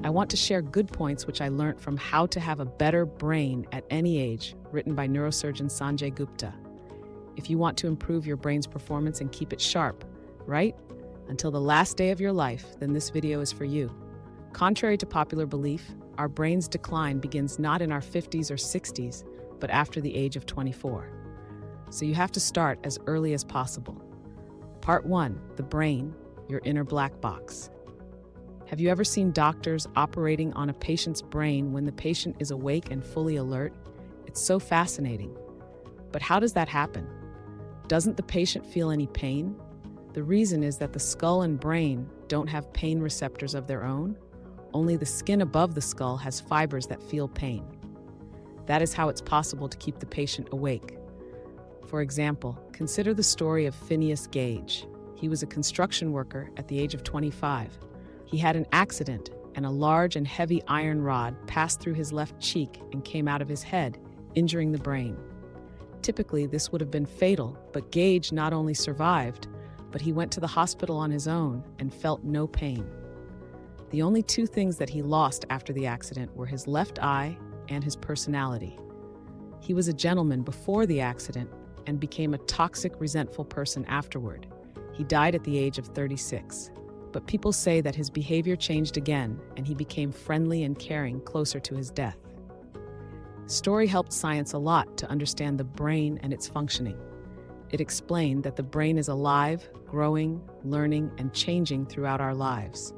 I want to share good points which I learned from How to Have a Better Brain at Any Age, written by neurosurgeon Sanjay Gupta. If you want to improve your brain's performance and keep it sharp, right, until the last day of your life, then this video is for you. Contrary to popular belief, our brain's decline begins not in our 50s or 60s, but after the age of 24. So you have to start as early as possible. Part 1, the brain, your inner black box. Have you ever seen doctors operating on a patient's brain when the patient is awake and fully alert? It's so fascinating. But how does that happen? Doesn't the patient feel any pain? The reason is that the skull and brain don't have pain receptors of their own. Only the skin above the skull has fibers that feel pain. That is how it's possible to keep the patient awake. For example, consider the story of Phineas Gage. He was a construction worker at the age of 25. He had an accident, and a large and heavy iron rod passed through his left cheek and came out of his head, injuring the brain. Typically, this would have been fatal, but Gage not only survived, but he went to the hospital on his own and felt no pain. The only two things that he lost after the accident were his left eye and his personality. He was a gentleman before the accident and became a toxic, resentful person afterward. He died at the age of 36. But people say that his behavior changed again and he became friendly and caring closer to his death. The story helped science a lot to understand the brain and its functioning. It explained that the brain is alive, growing, learning, and changing throughout our lives.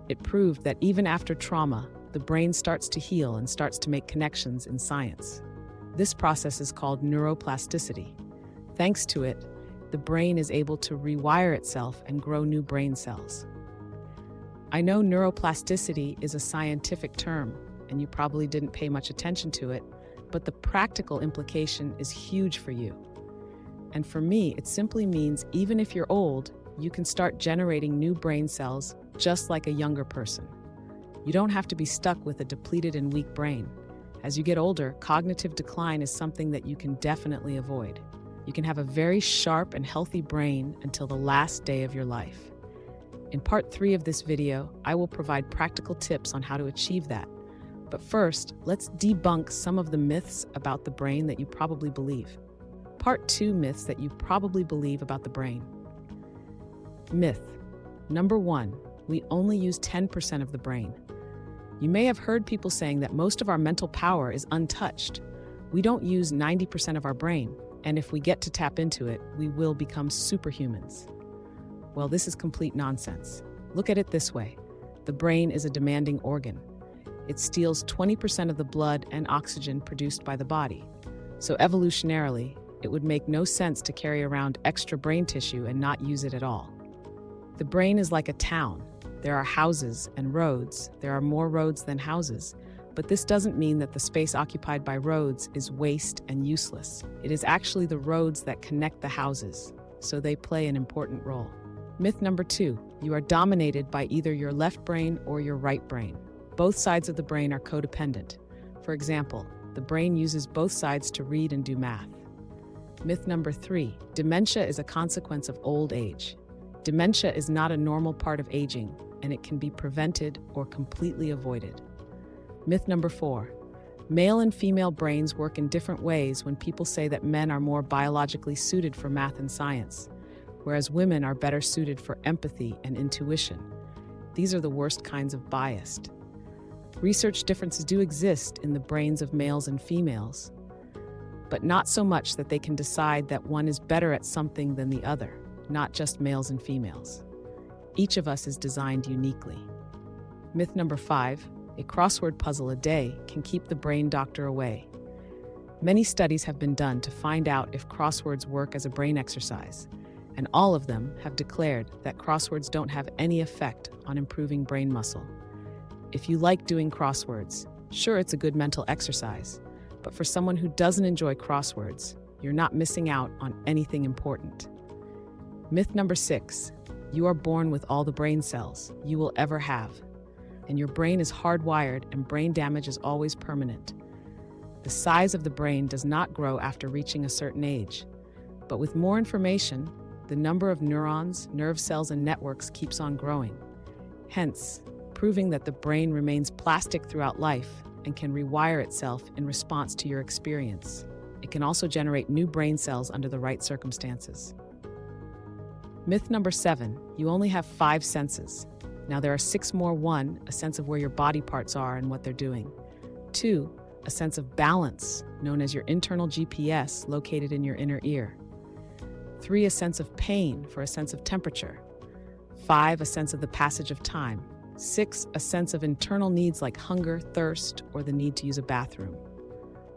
It proved that even after trauma, the brain starts to heal and starts to make connections in science. This process is called neuroplasticity. Thanks to it, the brain is able to rewire itself and grow new brain cells. I know neuroplasticity is a scientific term, and you probably didn't pay much attention to it, but the practical implication is huge for you. And for me, it simply means even if you're old, you can start generating new brain cells just like a younger person. You don't have to be stuck with a depleted and weak brain. As you get older, cognitive decline is something that you can definitely avoid. You can have a very sharp and healthy brain until the last day of your life. In part 3 of this video, I will provide practical tips on how to achieve that. But first, let's debunk some of the myths about the brain that you probably believe. Part 2, myths that you probably believe about the brain. Myth number 1, we only use 10% of the brain. You may have heard people saying that most of our mental power is untouched. We don't use 90% of our brain. And if we get to tap into it, we will become superhumans. Well, this is complete nonsense. Look at it this way. The brain is a demanding organ. It steals 20% of the blood and oxygen produced by the body. So evolutionarily, it would make no sense to carry around extra brain tissue and not use it at all. The brain is like a town. There are houses and roads. There are more roads than houses. But this doesn't mean that the space occupied by roads is waste and useless. It is actually the roads that connect the houses, so they play an important role. Myth number 2, you are dominated by either your left brain or your right brain. Both sides of the brain are codependent. For example, the brain uses both sides to read and do math. Myth number 3, dementia is a consequence of old age. Dementia is not a normal part of aging, and it can be prevented or completely avoided. Myth number 4, male and female brains work in different ways when people say that men are more biologically suited for math and science, whereas women are better suited for empathy and intuition. These are the worst kinds of bias. Research differences do exist in the brains of males and females, but not so much that they can decide that one is better at something than the other, not just males and females. Each of us is designed uniquely. Myth number 5, a crossword puzzle a day can keep the brain doctor away. Many studies have been done to find out if crosswords work as a brain exercise, and all of them have declared that crosswords don't have any effect on improving brain muscle. If you like doing crosswords, sure, it's a good mental exercise, but for someone who doesn't enjoy crosswords, you're not missing out on anything important. Myth number 6, you are born with all the brain cells you will ever have. And your brain is hardwired and brain damage is always permanent. The size of the brain does not grow after reaching a certain age. But with more information, the number of neurons, nerve cells, and networks keeps on growing. Hence, proving that the brain remains plastic throughout life and can rewire itself in response to your experience. It can also generate new brain cells under the right circumstances. Myth number 7, you only have 5 senses. Now there are 6 more. 1, a sense of where your body parts are and what they're doing. 2, a sense of balance, known as your internal GPS, located in your inner ear. 3, a sense of pain, for a sense of temperature. 5, a sense of the passage of time. 6, a sense of internal needs like hunger, thirst, or the need to use a bathroom.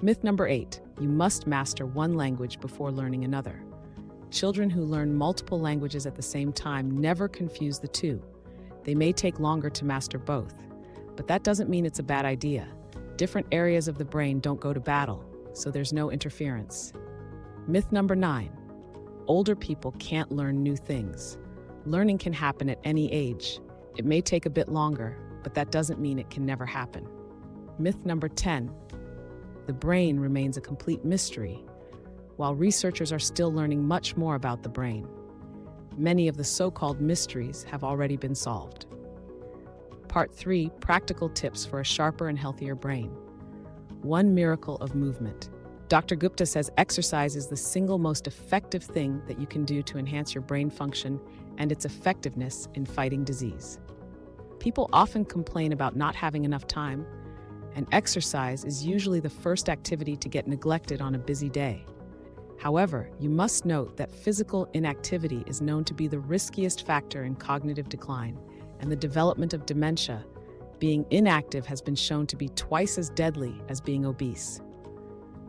Myth number 8, you must master one language before learning another. Children who learn multiple languages at the same time never confuse the two. They may take longer to master both, but that doesn't mean it's a bad idea. Different areas of the brain don't go to battle, so there's no interference. Myth number 9, older people can't learn new things. Learning can happen at any age. It may take a bit longer, but that doesn't mean it can never happen. Myth number 10, the brain remains a complete mystery. While researchers are still learning much more about the brain, many of the so-called mysteries have already been solved. Part 3, practical tips for a sharper and healthier brain. One miracle of movement. Dr. Gupta says exercise is the single most effective thing that you can do to enhance your brain function and its effectiveness in fighting disease. People often complain about not having enough time, and exercise is usually the first activity to get neglected on a busy day. However, you must note that physical inactivity is known to be the riskiest factor in cognitive decline and the development of dementia. Being inactive has been shown to be twice as deadly as being obese.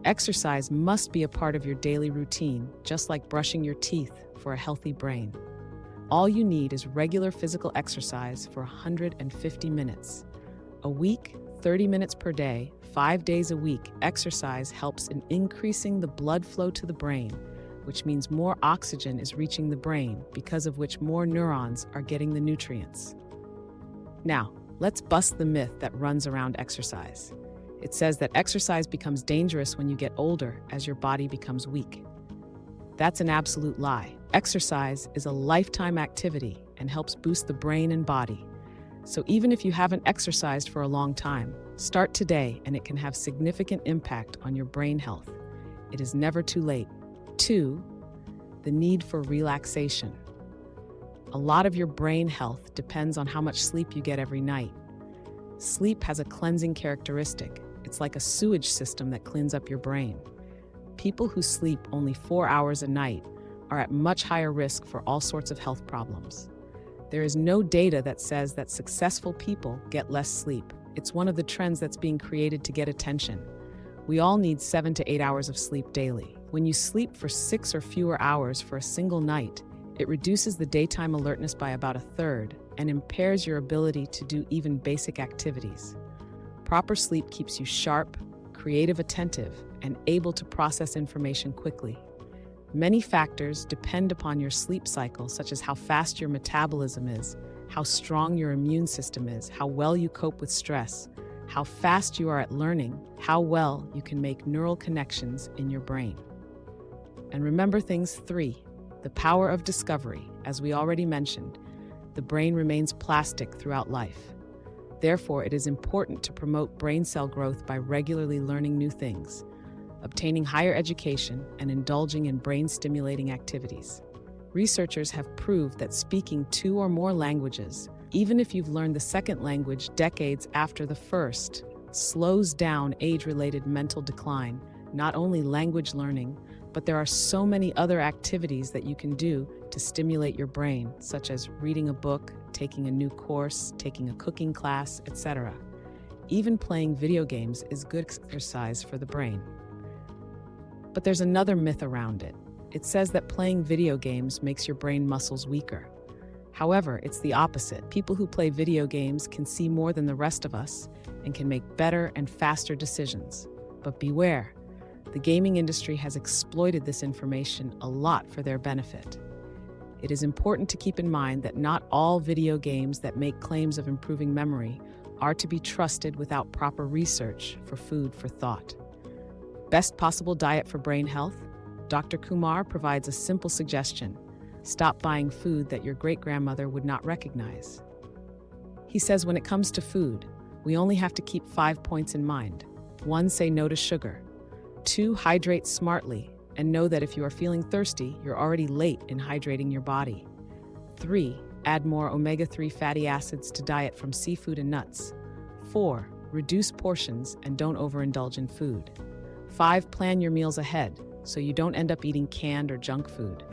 Exercise must be a part of your daily routine, just like brushing your teeth, for a healthy brain. All you need is regular physical exercise for 150 minutes. A week, 30 minutes per day, 5 days a week. Exercise helps in increasing the blood flow to the brain, which means more oxygen is reaching the brain, because of which more neurons are getting the nutrients. Now, let's bust the myth that runs around exercise. It says that exercise becomes dangerous when you get older as your body becomes weak. That's an absolute lie. Exercise is a lifetime activity and helps boost the brain and body. So even if you haven't exercised for a long time, start today and it can have significant impact on your brain health. It is never too late. 2, the need for relaxation. A lot of your brain health depends on how much sleep you get every night. Sleep has a cleansing characteristic. It's like a sewage system that cleans up your brain. People who sleep only 4 hours a night are at much higher risk for all sorts of health problems. There is no data that says that successful people get less sleep. It's one of the trends that's being created to get attention. We all need 7 to 8 hours of sleep daily. When you sleep for 6 or fewer hours for a single night, it reduces the daytime alertness by about 1/3 and impairs your ability to do even basic activities. Proper sleep keeps you sharp, creative, attentive, and able to process information quickly. Many factors depend upon your sleep cycle, such as how fast your metabolism is, how strong your immune system is, how well you cope with stress, how fast you are at learning, how well you can make neural connections in your brain. And remember things 3, the power of discovery. As we already mentioned, the brain remains plastic throughout life. Therefore, it is important to promote brain cell growth by regularly learning new things, obtaining higher education, and indulging in brain-stimulating activities. Researchers have proved that speaking 2 or more languages, even if you've learned the second language decades after the first, slows down age-related mental decline. Not only language learning, but there are so many other activities that you can do to stimulate your brain, such as reading a book, taking a new course, taking a cooking class, etc. Even playing video games is good exercise for the brain. But there's another myth around it. It says that playing video games makes your brain muscles weaker. However, it's the opposite. People who play video games can see more than the rest of us and can make better and faster decisions. But beware, the gaming industry has exploited this information a lot for their benefit. It is important to keep in mind that not all video games that make claims of improving memory are to be trusted without proper research for food for thought. Best possible diet for brain health? Dr. Kumar provides a simple suggestion. Stop buying food that your great-grandmother would not recognize. He says when it comes to food, we only have to keep 5 points in mind. 1, say no to sugar. 2, hydrate smartly, and know that if you are feeling thirsty, you're already late in hydrating your body. 3, add more omega-3 fatty acids to diet from seafood and nuts. 4, reduce portions and don't overindulge in food. 5, plan your meals ahead so you don't end up eating canned or junk food.